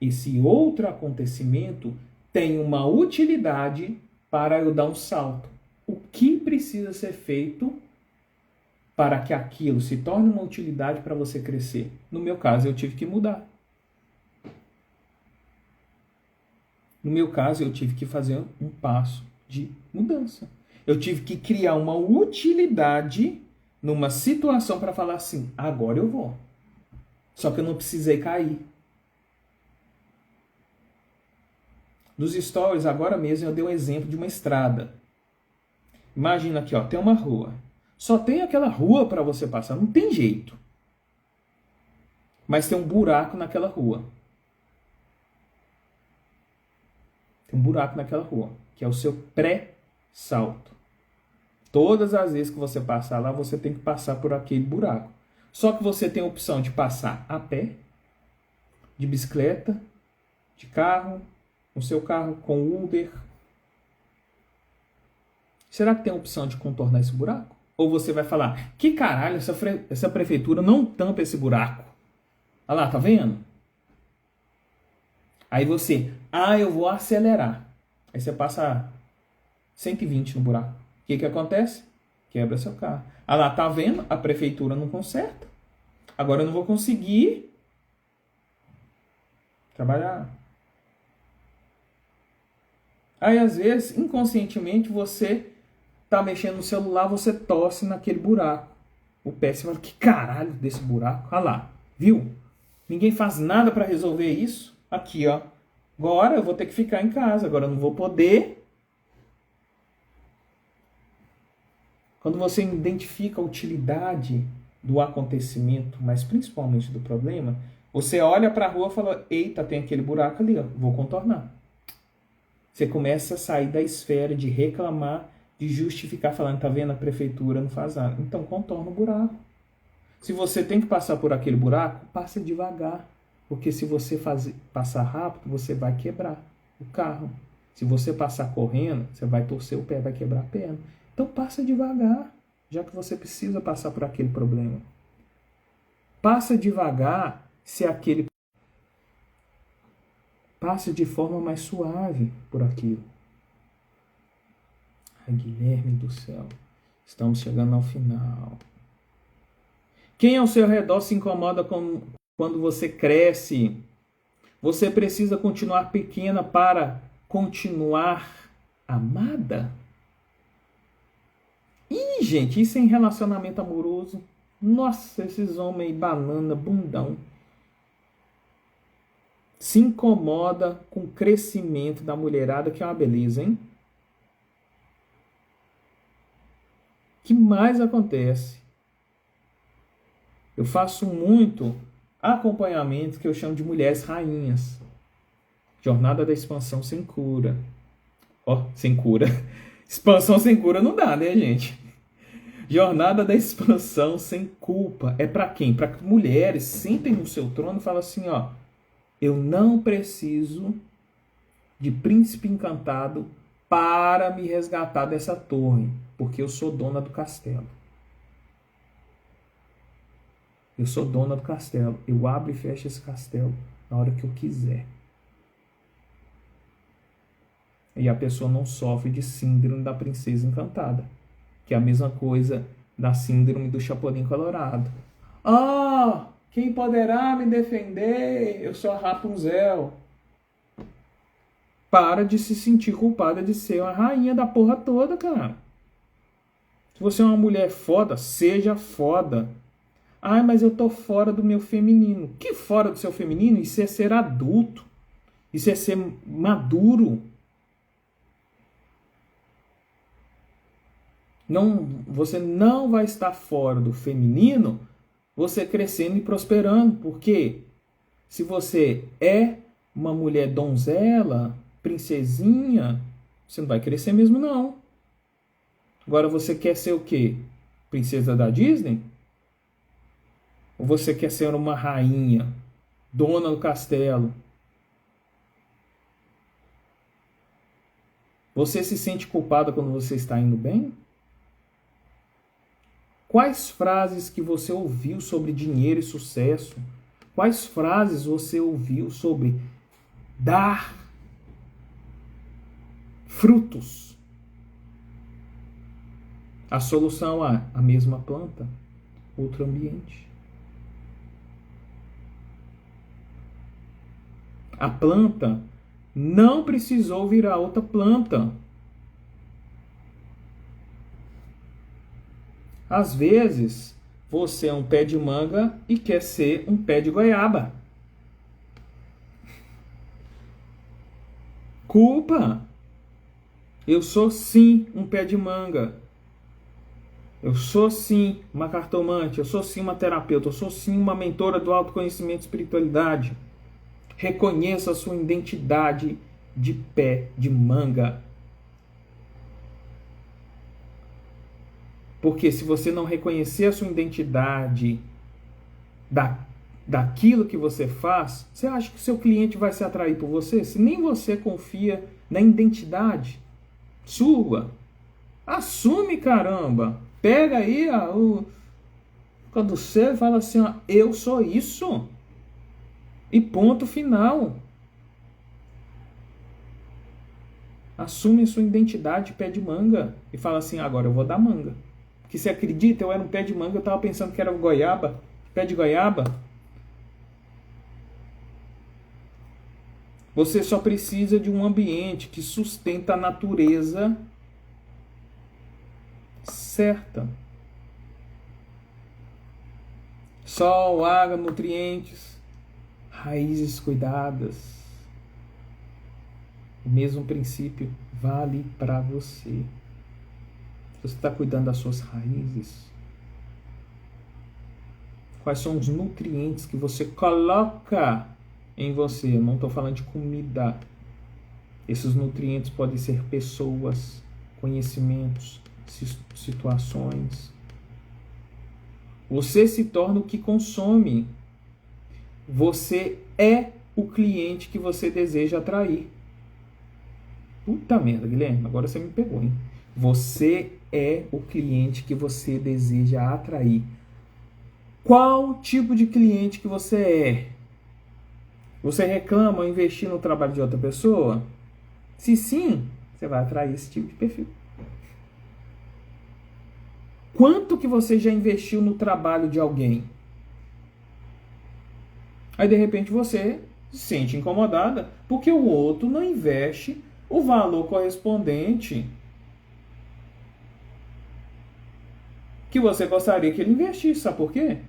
esse outro acontecimento tenha uma utilidade para eu dar um salto. O que precisa ser feito para que aquilo se torne uma utilidade para você crescer? No meu caso, eu tive que mudar. No meu caso, eu tive que fazer um passo de mudança. Eu tive que criar uma utilidade numa situação para falar assim: agora eu vou. Só que eu não precisei cair. Nos stories, agora mesmo, eu dei um exemplo de uma estrada. Imagina aqui, ó, tem uma rua. Só tem aquela rua para você passar, não tem jeito. Mas tem um buraco naquela rua. Tem um buraco naquela rua, que é o seu pré-salto. Todas as vezes que você passar lá, você tem que passar por aquele buraco. Só que você tem a opção de passar a pé, de bicicleta, de carro, com seu carro, com Uber. Será que tem a opção de contornar esse buraco? Ou você vai falar: que caralho, essa prefeitura não tampa esse buraco. Olha lá, tá vendo? Aí você: eu vou acelerar. Aí você passa 120 no buraco. O que acontece? Quebra seu carro. Olha lá, tá vendo? A prefeitura não conserta. Agora eu não vou conseguir trabalhar. Aí, às vezes, inconscientemente, você tá mexendo no celular, você tosse naquele buraco. O pé, você fala, que caralho desse buraco? Olha lá, viu? Ninguém faz nada para resolver isso. Aqui, ó. Agora eu vou ter que ficar em casa. Agora eu não vou poder. Quando você identifica a utilidade do acontecimento, mas principalmente do problema, você olha para a rua e fala, eita, tem aquele buraco ali, ó, vou contornar. Você começa a sair da esfera de reclamar, de justificar, falando, tá vendo, a prefeitura não faz nada. Então contorna o buraco. Se você tem que passar por aquele buraco, passa devagar. Porque se você passar rápido, você vai quebrar o carro. Se você passar correndo, você vai torcer o pé, vai quebrar a perna. Então passa devagar, já que você precisa passar por aquele problema. Passa devagar se aquele... Passe de forma mais suave por aquilo. Ai, Guilherme do céu. Estamos chegando ao final. Quem ao seu redor se incomoda quando você cresce? Você precisa continuar pequena para continuar amada? Ih, gente, isso é em relacionamento amoroso. Nossa, esses homens banana, bundão. Se incomoda com o crescimento da mulherada, que é uma beleza, hein? O que mais acontece? Eu faço muito acompanhamento que eu chamo de mulheres rainhas. Jornada da expansão sem cura. Ó, sem cura. Expansão sem cura não dá, né, gente? Jornada da expansão sem culpa. É para quem? Para que mulheres sentem no seu trono e falam assim, ó, eu não preciso de príncipe encantado para me resgatar dessa torre, porque eu sou dona do castelo. Eu sou dona do castelo. Eu abro e fecho esse castelo na hora que eu quiser. E a pessoa não sofre de síndrome da princesa encantada, que é a mesma coisa da síndrome do Chapolin Colorado. Ah, quem poderá me defender? Eu sou a Rapunzel. Para de se sentir culpada de ser uma rainha da porra toda, cara. Se você é uma mulher foda, seja foda. Ai, mas eu tô fora do meu feminino. Que fora do seu feminino? Isso é ser adulto. Isso é ser maduro. Não, você não vai estar fora do feminino você crescendo e prosperando. Porque se você é uma mulher donzela, princesinha, você não vai crescer mesmo, não. Agora você quer ser o quê? Princesa da Disney? Ou você quer ser uma rainha, dona do castelo? Você se sente culpada quando você está indo bem? Quais frases que você ouviu sobre dinheiro e sucesso? Quais frases você ouviu sobre dar frutos? A solução é a mesma planta, outro ambiente. A planta não precisou virar outra planta. Às vezes, você é um pé de manga e quer ser um pé de goiaba. Culpa! Eu sou sim um pé de manga. Eu sou sim uma cartomante. Eu sou sim uma terapeuta. Eu sou sim uma mentora do autoconhecimento e espiritualidade. Reconheça a sua identidade de pé de manga. Porque se você não reconhecer a sua identidade daquilo que você faz, você acha que o seu cliente vai se atrair por você? Se nem você confia na identidade sua, assume, caramba. Pega aí quando você fala assim, ó, eu sou isso. E ponto final. Assume a sua identidade de pé de manga e fala assim, agora eu vou dar manga. Porque você acredita, eu era um pé de manga, eu estava pensando que era goiaba, pé de goiaba. Você só precisa de um ambiente que sustenta a natureza certa. Sol, água, nutrientes, raízes cuidadas. O mesmo princípio vale para você. Você está cuidando das suas raízes? Quais são os nutrientes que você coloca em você? Eu não estou falando de comida. Esses nutrientes podem ser pessoas, conhecimentos, situações. Você se torna o que consome. Você é o cliente que você deseja atrair. Puta merda, Guilherme, agora você me pegou, hein? Você é o cliente que você deseja atrair. Qual tipo de cliente que você é? Você reclama ao investir no trabalho de outra pessoa? Se sim, você vai atrair esse tipo de perfil. Quanto que você já investiu no trabalho de alguém? Aí de repente você se sente incomodada porque o outro não investe o valor correspondente que você gostaria que ele investisse. Sabe por quê?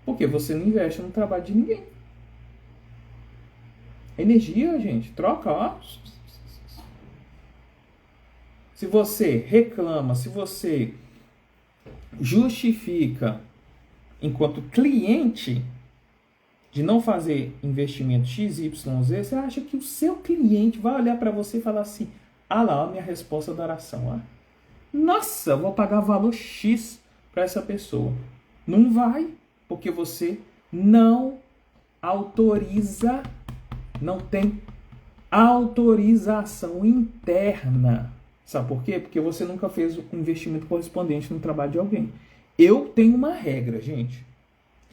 Porque você não investe no trabalho de ninguém. Energia, gente, troca, ó. Se você reclama, se você justifica enquanto cliente de não fazer investimento XYZ, você acha que o seu cliente vai olhar para você e falar assim: ah lá, a minha resposta da oração, ó. Nossa, eu vou pagar valor X para essa pessoa. Não vai, porque você não autoriza, não tem autorização interna. Sabe por quê? Porque você nunca fez um investimento correspondente no trabalho de alguém. Eu tenho uma regra, gente.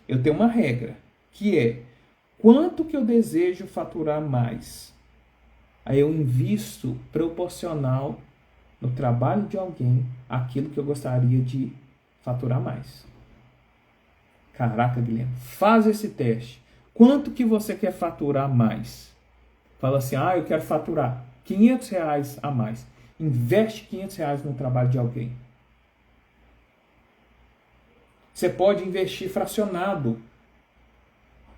Eu tenho uma regra, que é: quanto que eu desejo faturar mais? Aí eu invisto proporcional no trabalho de alguém aquilo que eu gostaria de faturar mais. Caraca, Guilherme, faz esse teste. Quanto que você quer faturar mais? Fala assim: ah, eu quero faturar R$500 a mais. Investe R$500 no trabalho de alguém. Você pode investir fracionado.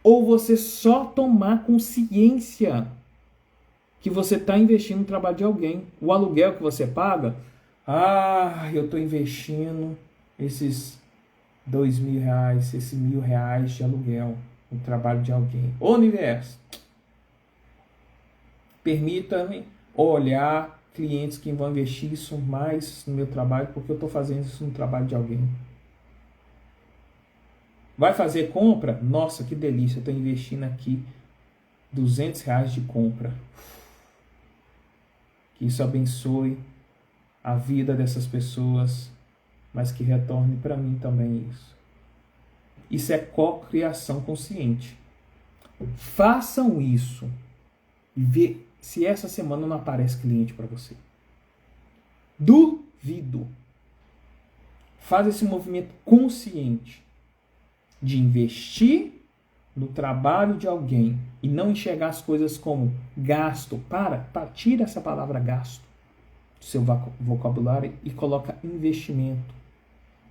Ou você só tomar consciência que você está investindo no trabalho de alguém. O aluguel que você paga, eu estou investindo esses R$2.000, esses R$1.000 de aluguel no trabalho de alguém. Ô universo, permita-me olhar clientes que vão investir isso mais no meu trabalho, porque eu estou fazendo isso no trabalho de alguém. Vai fazer compra? Nossa, que delícia, eu estou investindo aqui R$200 de compra. Que isso abençoe a vida dessas pessoas, mas que retorne para mim também isso. Isso é cocriação consciente. Façam isso e vê se essa semana não aparece cliente para você. Duvido. Faz esse movimento consciente de investir no trabalho de alguém e não enxergar as coisas como gasto. Tira essa palavra gasto do seu vocabulário e coloca investimento.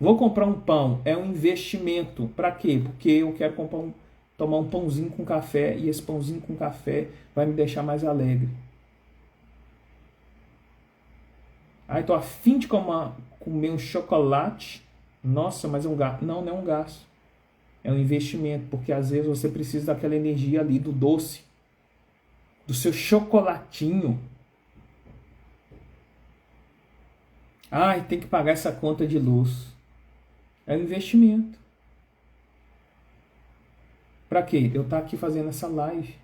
Vou comprar um pão, é um investimento. Para quê? Porque eu quero tomar um pãozinho com café e esse pãozinho com café vai me deixar mais alegre. Tô a fim de comer um chocolate. Nossa, mas é um gasto. Não é um gasto. É um investimento, porque às vezes você precisa daquela energia ali, do doce, do seu chocolatinho. Tem que pagar essa conta de luz. É um investimento. Para quê? Eu estar aqui fazendo essa live,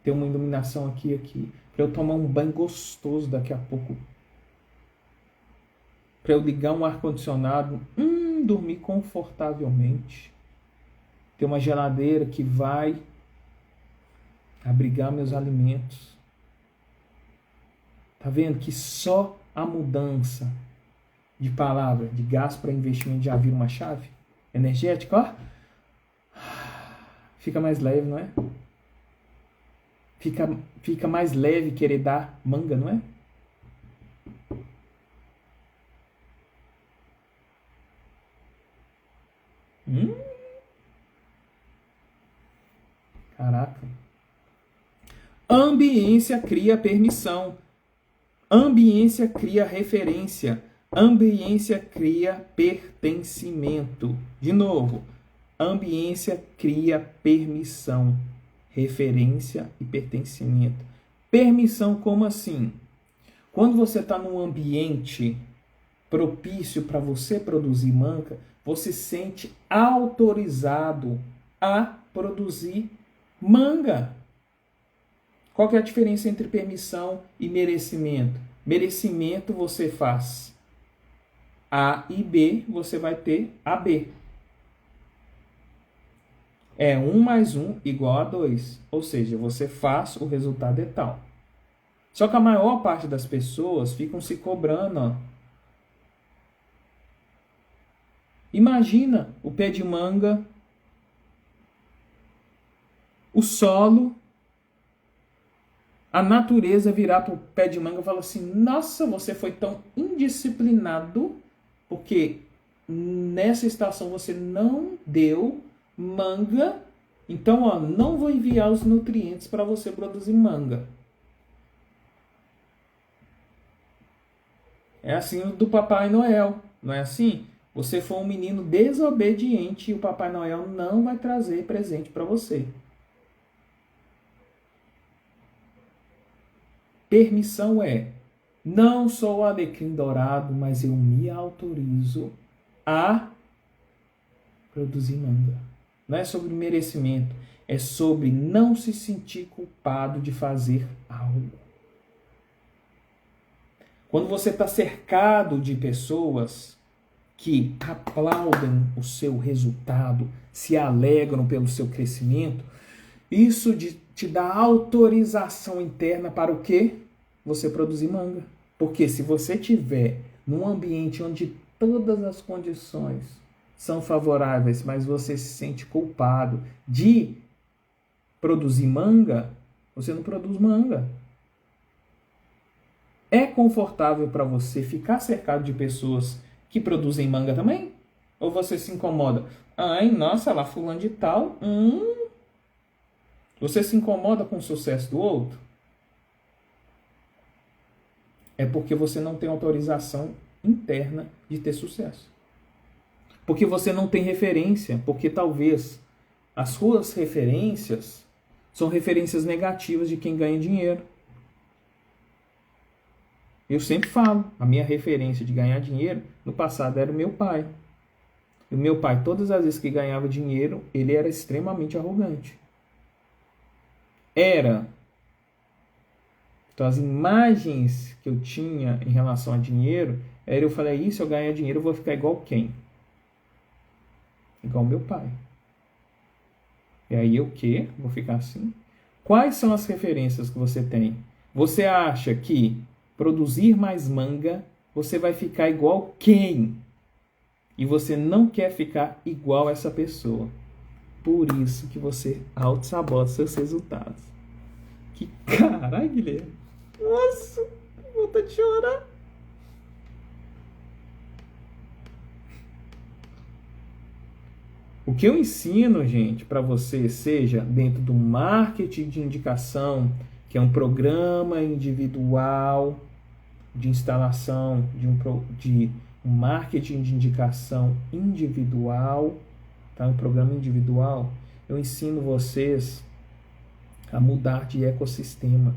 ter uma iluminação aqui, para eu tomar um banho gostoso daqui a pouco, para eu ligar um ar-condicionado, dormir confortavelmente, ter uma geladeira que vai abrigar meus alimentos. Tá vendo que só a mudança de palavra, de gasto para investimento já vira uma chave energética, ó? Fica mais leve, não é? fica mais leve querer dar manga, não é? Caraca. Ambiência cria permissão. Ambiência cria referência. Ambiência cria pertencimento. De novo, ambiência cria permissão, referência e pertencimento. Permissão, como assim? Quando você está num ambiente propício para você produzir manga, você se sente autorizado a produzir manga. Qual que é a diferença entre permissão e merecimento? Merecimento você faz A e B, você vai ter AB. É 1 mais 1 igual a 2. Ou seja, você faz, o resultado é tal. Só que a maior parte das pessoas ficam se cobrando. Ó. Imagina o pé de manga, o solo, a natureza virar para o pé de manga e falar assim, nossa, você foi tão indisciplinado, porque nessa estação você não deu manga, então ó, não vou enviar os nutrientes para você produzir manga. É assim do Papai Noel, não é assim? Você foi um menino desobediente e o Papai Noel não vai trazer presente para você. Permissão é, não sou o alecrim dourado, mas eu me autorizo a produzir manga. Não é sobre merecimento, é sobre não se sentir culpado de fazer algo. Quando você está cercado de pessoas que aplaudem o seu resultado, se alegram pelo seu crescimento, isso te dá autorização interna para o quê? Você produzir manga. Porque se você tiver num ambiente onde todas as condições são favoráveis, mas você se sente culpado de produzir manga, você não produz manga. É confortável para você ficar cercado de pessoas que produzem manga também? Ou você se incomoda? Ai, nossa, lá fulano de tal. Você se incomoda com o sucesso do outro? É porque você não tem autorização interna de ter sucesso. Porque você não tem referência. Porque talvez as suas referências são referências negativas de quem ganha dinheiro. Eu sempre falo, a minha referência de ganhar dinheiro no passado era o meu pai. O meu pai, todas as vezes que ganhava dinheiro, ele era extremamente arrogante. Era. Então, as imagens que eu tinha em relação a dinheiro, era eu falei, se eu ganhar dinheiro, eu vou ficar igual quem? Igual meu pai. E aí eu o quê? Vou ficar assim? Quais são as referências que você tem? Você acha que produzir mais manga, você vai ficar igual quem? E você não quer ficar igual essa pessoa. Por isso que você auto-sabota seus resultados. Que caralho, Guilherme. Nossa, vontade de chorar. O que eu ensino, gente, para você, seja dentro do marketing de indicação, que é um programa individual de instalação de um marketing de indicação individual, tá? Um programa individual, eu ensino vocês a mudar de ecossistema.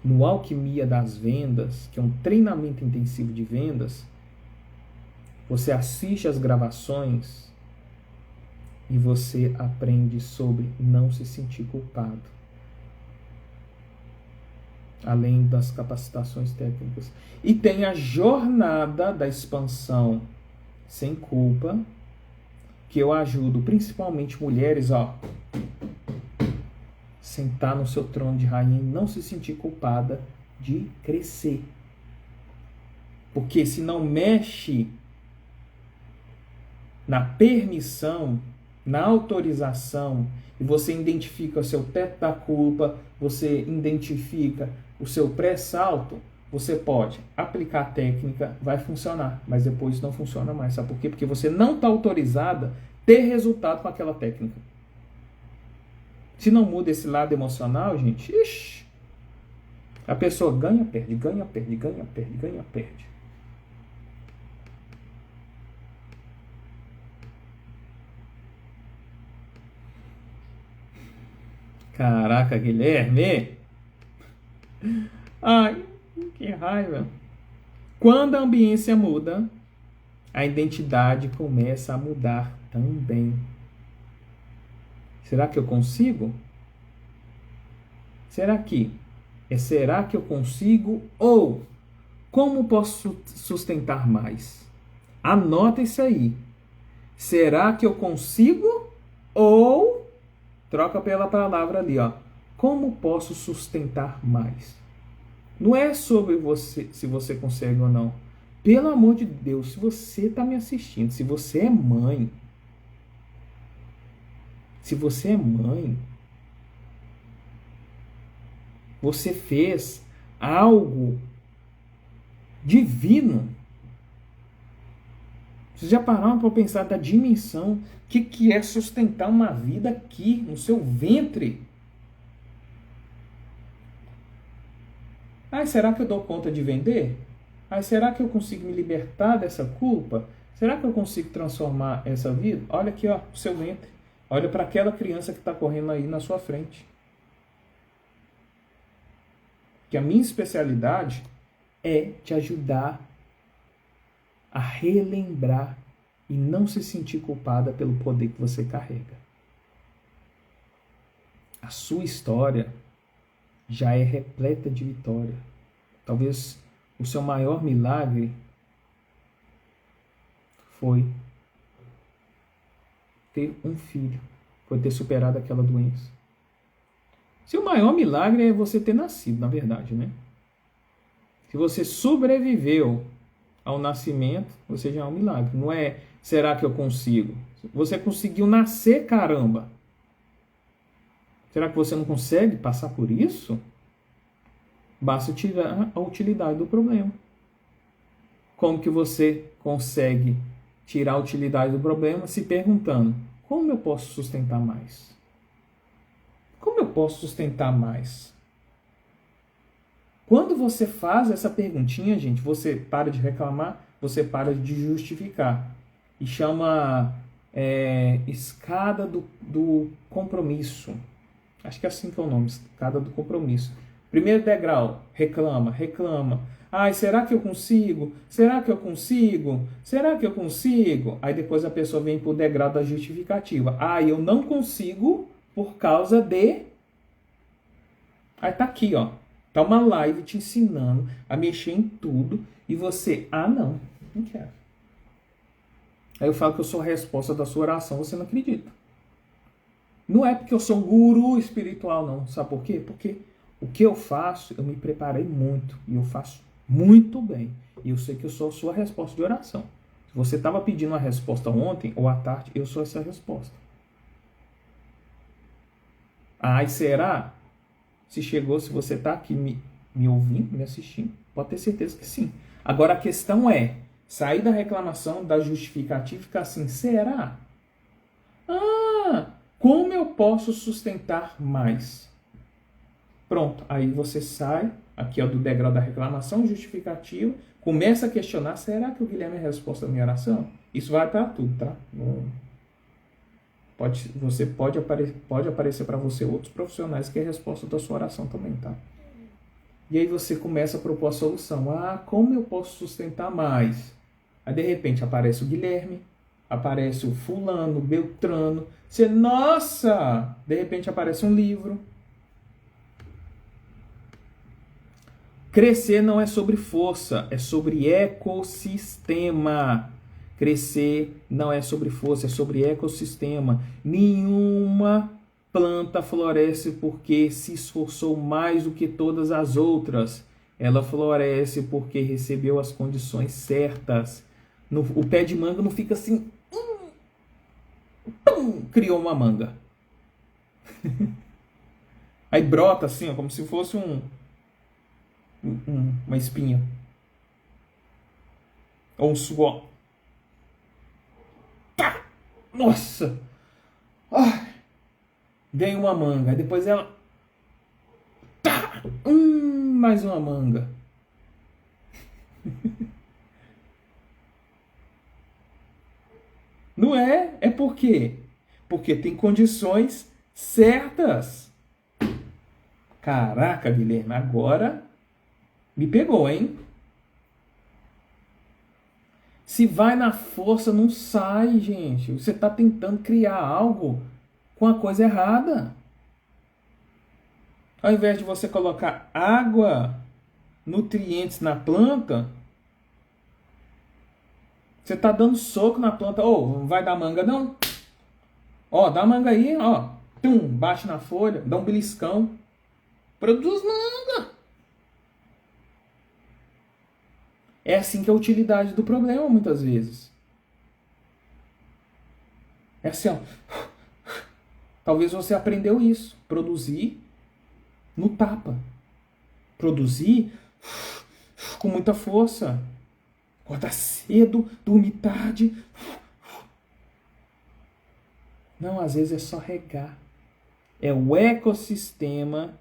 No Alquimia das Vendas, que é um treinamento intensivo de vendas, você assiste as gravações e você aprende sobre não se sentir culpado. Além das capacitações técnicas. E tem a jornada da expansão sem culpa, que eu ajudo principalmente mulheres, sentar no seu trono de rainha e não se sentir culpada de crescer. Porque se não mexe na permissão, na autorização, e você identifica o seu teto da culpa, você identifica o seu pré-salto, você pode aplicar a técnica, vai funcionar, mas depois não funciona mais. Sabe por quê? Porque você não está autorizada a ter resultado com aquela técnica. Se não muda esse lado emocional, gente, ixi, a pessoa ganha, perde, ganha, perde, ganha, perde, ganha, perde. Caraca, Guilherme! Ai, que raiva! Quando a ambiência muda, a identidade começa a mudar também. Será que eu consigo? Será que eu consigo? Ou como posso sustentar mais? Anota isso aí. Será que eu consigo? Ou troca pela palavra ali, ó. Como posso sustentar mais? Não é sobre você, se você consegue ou não. Pelo amor de Deus, se você está me assistindo, se você é mãe, você fez algo divino. Vocês já pararam para pensar da dimensão que é sustentar uma vida aqui no seu ventre? Será que eu dou conta de vender? Será que eu consigo me libertar dessa culpa? Será que eu consigo transformar essa vida? Olha aqui, ó, o seu ventre. Olha para aquela criança que está correndo aí na sua frente. Que a minha especialidade é te ajudar a relembrar e não se sentir culpada pelo poder que você carrega. A sua história já é repleta de vitória. Talvez o seu maior milagre foi ter um filho, foi ter superado aquela doença. Seu maior milagre é você ter nascido, na verdade, né? Se você sobreviveu ao nascimento, você já é um milagre. Não é, será que eu consigo? Você conseguiu nascer, caramba. Será que você não consegue passar por isso? Basta tirar a utilidade do problema. Como que você consegue tirar a utilidade do problema se perguntando, como eu posso sustentar mais? Como eu posso sustentar mais? Quando você faz essa perguntinha, gente, você para de reclamar, você para de justificar. E chama escada do compromisso. Acho que é assim que é o nome, escada do compromisso. Primeiro degrau, reclama. Será que eu consigo? Será que eu consigo? Será que eu consigo? Aí depois a pessoa vem para o degrau da justificativa. Eu não consigo por causa de... Aí tá aqui, ó. Tá uma live te ensinando a mexer em tudo e você, não quero. Aí eu falo que eu sou a resposta da sua oração, você não acredita. Não é porque eu sou um guru espiritual, não. Sabe por quê? Porque o que eu faço, eu me preparei muito e eu faço muito bem. E eu sei que eu sou a sua resposta de oração. Se você estava pedindo uma resposta ontem ou à tarde, eu sou essa resposta. Será? Se você está aqui me ouvindo, me assistindo, pode ter certeza que sim. Agora a questão é, sair da reclamação, da justificativa e ficar assim, será? Como eu posso sustentar mais? Pronto, aí você sai aqui do degrau da reclamação, justificativa, começa a questionar, será que o Guilherme é a resposta da minha oração? Isso vai para tudo, tá? Pode aparecer para você outros profissionais que é a resposta da sua oração também, tá? E aí você começa a propor a solução. Como eu posso sustentar mais? Aí de repente aparece o Guilherme, aparece o fulano, Beltrano. Nossa! De repente aparece um livro. Crescer não é sobre força, é sobre ecossistema. Crescer não é sobre força, é sobre ecossistema. Nenhuma planta floresce porque se esforçou mais do que todas as outras. Ela floresce porque recebeu as condições certas. O pé de manga não fica assim, tum, criou uma manga. Aí brota assim, ó, como se fosse uma espinha. Ou um suor. Tá! Nossa! Ai, ganhei uma manga. Aí depois ela... Tá! Mais uma manga. Não é? É por quê? Porque tem condições certas. Caraca, Guilherme, agora me pegou, hein? Se vai na força, não sai, gente. Você está tentando criar algo com a coisa errada. Ao invés de você colocar água, nutrientes na planta, você está dando soco na planta. Não vai dar manga, não? Dá manga aí, Tum, bate na folha, dá um beliscão. Produz manga. É assim que é a utilidade do problema, muitas vezes. É assim, Talvez você aprendeu isso. Produzir no tapa. Produzir com muita força. Acorda cedo, dormir tarde. Não, às vezes é só regar. É o ecossistema.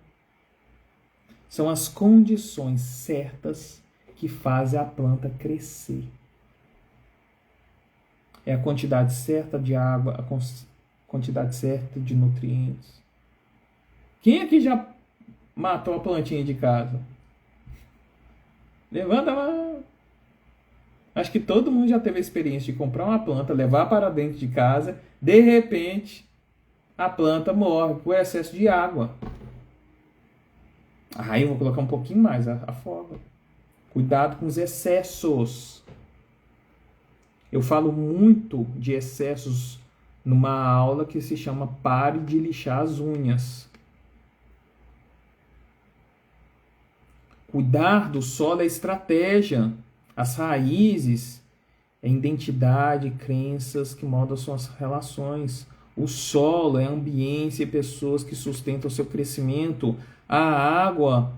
São as condições certas que fazem a planta crescer. É a quantidade certa de água, a quantidade certa de nutrientes. Quem aqui já matou a plantinha de casa? Levanta a mão. Acho que todo mundo já teve a experiência de comprar uma planta, levar para dentro de casa, de repente a planta morre por excesso de água. Aí eu vou colocar um pouquinho mais, afoga. Cuidado com os excessos. Eu falo muito de excessos numa aula que se chama Pare de lixar as unhas. Cuidar do solo é estratégia. As raízes é identidade, crenças que moldam suas relações. O solo é ambiência e pessoas que sustentam o seu crescimento. A água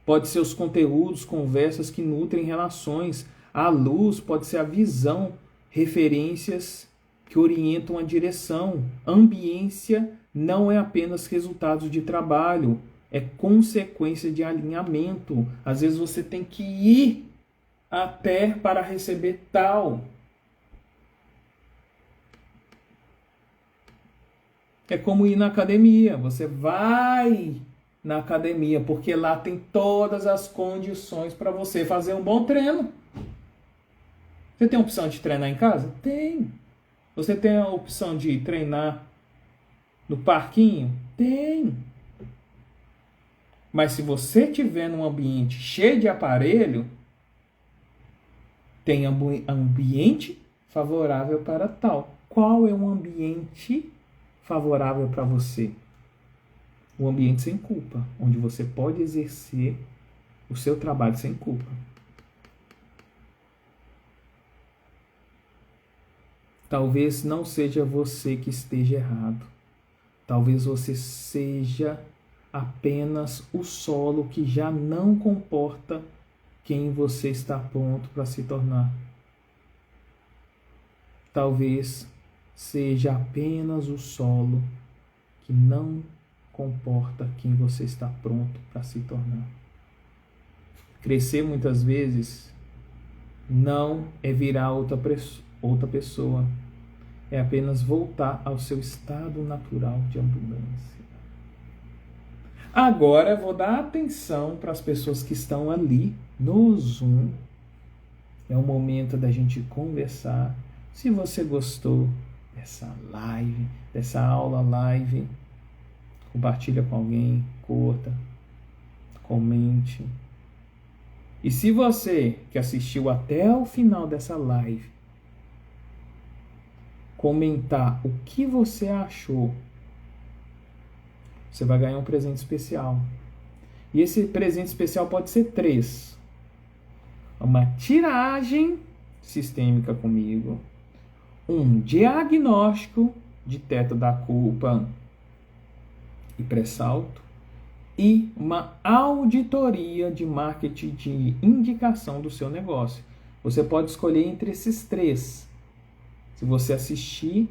pode ser os conteúdos, conversas que nutrem relações. A luz pode ser a visão, referências que orientam a direção. Ambiência não é apenas resultado de trabalho, é consequência de alinhamento. Às vezes você tem que ir até para receber tal. É como ir na academia. Você vai na academia porque lá tem todas as condições para você fazer um bom treino. Você tem a opção de treinar em casa? Tem. Você tem a opção de treinar no parquinho? Tem. Mas se você estiver num ambiente cheio de aparelho, tem ambiente favorável para tal. Qual é um ambiente favorável para você? O ambiente sem culpa, onde você pode exercer o seu trabalho sem culpa. Talvez não seja você que esteja errado. Talvez você seja apenas o solo que já não comporta quem você está pronto para se tornar. Talvez seja apenas o solo que não comporta quem você está pronto para se tornar. Crescer muitas vezes não é virar outra pessoa, é apenas voltar ao seu estado natural de abundância. Agora eu vou dar atenção para as pessoas que estão ali no Zoom. É o momento da gente conversar. Se você gostou dessa live, dessa aula live, compartilha com alguém, curta, comente. E se você que assistiu até o final dessa live comentar o que você achou, você vai ganhar um presente especial. E esse presente especial pode ser 3. Uma tiragem sistêmica comigo, um diagnóstico de teto da culpa e pré-salto, e uma auditoria de marketing de indicação do seu negócio. Você pode escolher entre esses três. Se você assistir,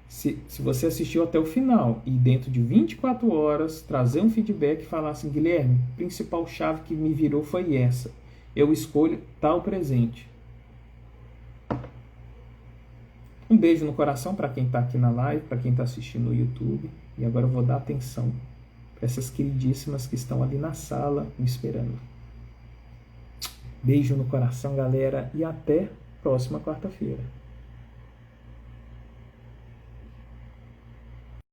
se você assistiu até o final e dentro de 24 horas trazer um feedback e falar assim, Guilherme, a principal chave que me virou foi essa. Eu escolho tal presente. Um beijo no coração para quem está aqui na live, para quem está assistindo no YouTube. E agora eu vou dar atenção para essas queridíssimas que estão ali na sala me esperando. Beijo no coração, galera, e até próxima quarta-feira.